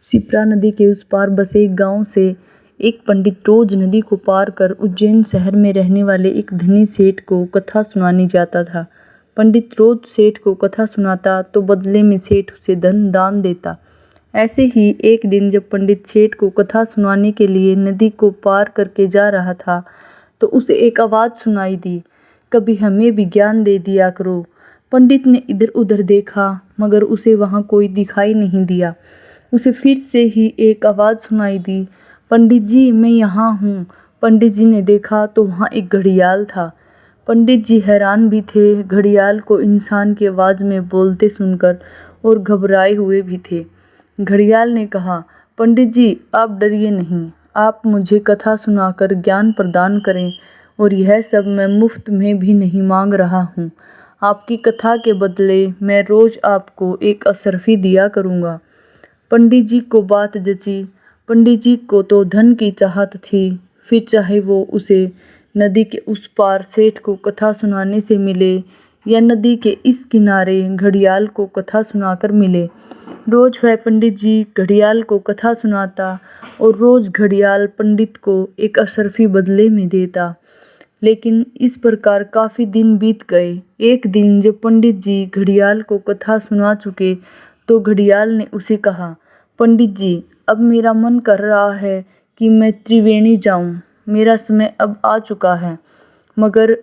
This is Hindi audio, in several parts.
शिप्रा नदी के उस पार बसे एक गांव से एक पंडित रोज नदी को पार कर उज्जैन शहर में रहने वाले एक धनी सेठ को कथा सुनाने जाता था। पंडित रोज सेठ को कथा सुनाता तो बदले में सेठ उसे धन दान देता। ऐसे ही एक दिन जब पंडित सेठ को कथा सुनाने के लिए नदी को पार करके जा रहा था तो उसे एक आवाज़ सुनाई दी, कभी हमें भी ज्ञान दे दिया करो। पंडित ने इधर उधर देखा मगर उसे वहाँ कोई दिखाई नहीं दिया। उसे फिर से ही एक आवाज़ सुनाई दी, पंडित जी मैं यहाँ हूँ। पंडित जी ने देखा तो वहाँ एक घड़ियाल था। पंडित जी हैरान भी थे घड़ियाल को इंसान की आवाज़ में बोलते सुनकर और घबराए हुए भी थे। घड़ियाल ने कहा, पंडित जी आप डरिए नहीं, आप मुझे कथा सुनाकर ज्ञान प्रदान करें और यह सब मैं मुफ्त में भी नहीं मांग रहा हूँ। आपकी कथा के बदले मैं रोज़ आपको एक असरफी दिया करूँगा। पंडित जी को बात जची। पंडित जी को तो धन की चाहत थी, फिर चाहे वो उसे नदी के उस पार सेठ को कथा सुनाने से मिले या नदी के इस किनारे घड़ियाल को कथा सुनाकर मिले। रोज वह पंडित जी घड़ियाल को कथा सुनाता और रोज घड़ियाल पंडित को एक असरफी बदले में देता। लेकिन इस प्रकार काफ़ी दिन बीत गए। एक दिन जब पंडित जी घड़ियाल को कथा सुना चुके तो घड़ियाल ने उसे कहा, पंडित जी अब मेरा मन कर रहा है कि मैं त्रिवेणी जाऊं। मेरा समय अब आ चुका है, मगर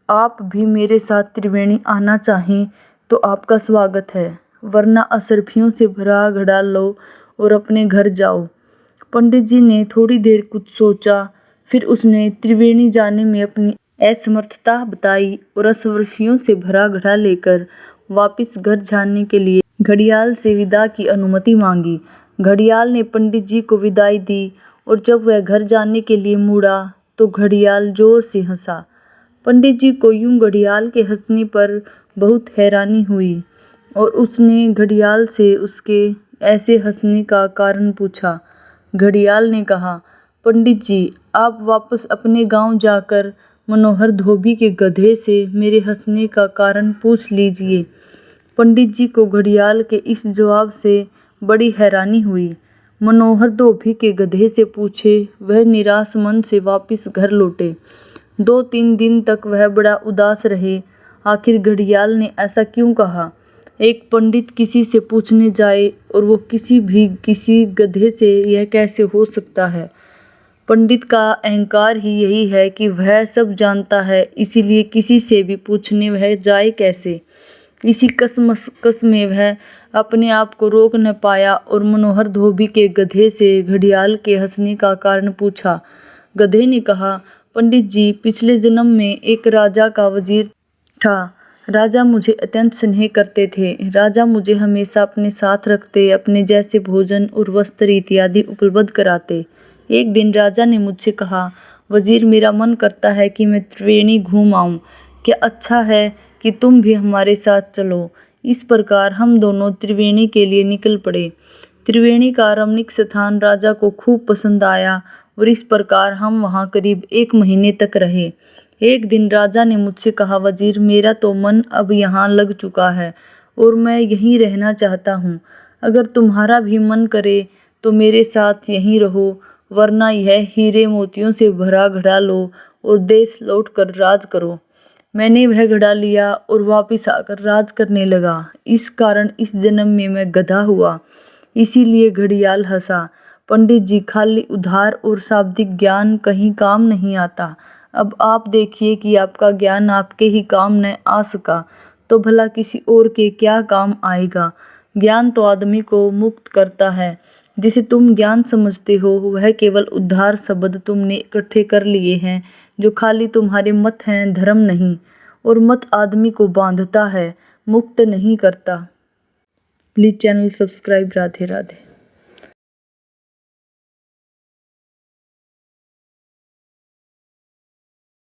आप भी मेरे साथ त्रिवेणी आना चाहें तो आपका स्वागत है, वरना असरफियों से भरा घड़ा लो और अपने घर जाओ। पंडित जी ने थोड़ी देर कुछ सोचा, फिर उसने त्रिवेणी जाने में अपनी असमर्थता बताई और असरफियों से भरा घड़ा लेकर वापस घर जाने के लिए घड़ियाल से विदा की अनुमति मांगी। घड़ियाल ने पंडित जी को विदाई दी और जब वह घर जाने के लिए मुड़ा तो घड़ियाल जोर से हंसा। पंडित जी को यूं घड़ियाल के हंसने पर बहुत हैरानी हुई और उसने घड़ियाल से उसके ऐसे हंसने का कारण पूछा। घड़ियाल ने कहा, पंडित जी आप वापस अपने गांव जाकर मनोहर धोबी के गधे से मेरे हंसने का कारण पूछ लीजिए। पंडित जी को घड़ियाल के इस जवाब से बड़ी हैरानी हुई। मनोहर धोबी के गधे से पूछे वह निराश मन से वापस घर लौटे। 2-3 दिन तक वह बड़ा उदास रहे। आखिर घड़ियाल ने ऐसा क्यों कहा? एक पंडित किसी से पूछने जाए और वो किसी गधे से, यह कैसे हो सकता है? पंडित का अहंकार ही यही है कि वह सब जानता है, इसीलिए किसी से भी पूछने वह जाए कैसे। इसी कस में वह अपने आप को रोक न पाया और मनोहर धोबी के गधे से घड़ियाल के हंसने का कारण पूछा। गधे ने कहा, पंडित जी पिछले जन्म में एक राजा का वजीर था। राजा मुझे अत्यंत स्नेह करते थे। राजा मुझे हमेशा अपने साथ रखते, अपने जैसे भोजन और वस्त्र इत्यादि उपलब्ध कराते। एक दिन राजा ने मुझसे कहा, वजीर मेरा मन करता है कि मैं त्रिवेणी घूम आऊं, क्या अच्छा है कि तुम भी हमारे साथ चलो। इस प्रकार हम दोनों त्रिवेणी के लिए निकल पड़े। त्रिवेणी का रमणीक स्थान राजा को खूब पसंद आया और इस प्रकार हम वहाँ करीब 1 महीने तक रहे। एक दिन राजा ने मुझसे कहा, वजीर मेरा तो मन अब यहाँ लग चुका है और मैं यहीं रहना चाहता हूँ। अगर तुम्हारा भी मन करे तो मेरे साथ यहीं रहो, वरना यह हीरे मोतियों से भरा घड़ा लो और देश लौट कर राज करो। मैंने वह घड़ा लिया और वापिस आकर राज करने लगा। इस कारण इस जन्म में मैं गधा हुआ। इसीलिए घड़ियाल हंसा। पंडित जी खाली उधार और शाब्दिक ज्ञान कहीं काम नहीं आता। अब आप देखिए कि आपका ज्ञान आपके ही काम न आ सका तो भला किसी और के क्या काम आएगा। ज्ञान तो आदमी को मुक्त करता है। जिसे तुम ज्ञान समझते हो वह केवल उद्धार शब्द तुमने इकट्ठे कर लिए हैं, जो खाली तुम्हारे मत हैं, धर्म नहीं। और मत आदमी को बांधता है, मुक्त नहीं करता। Please channel subscribe. Radhe Radhe.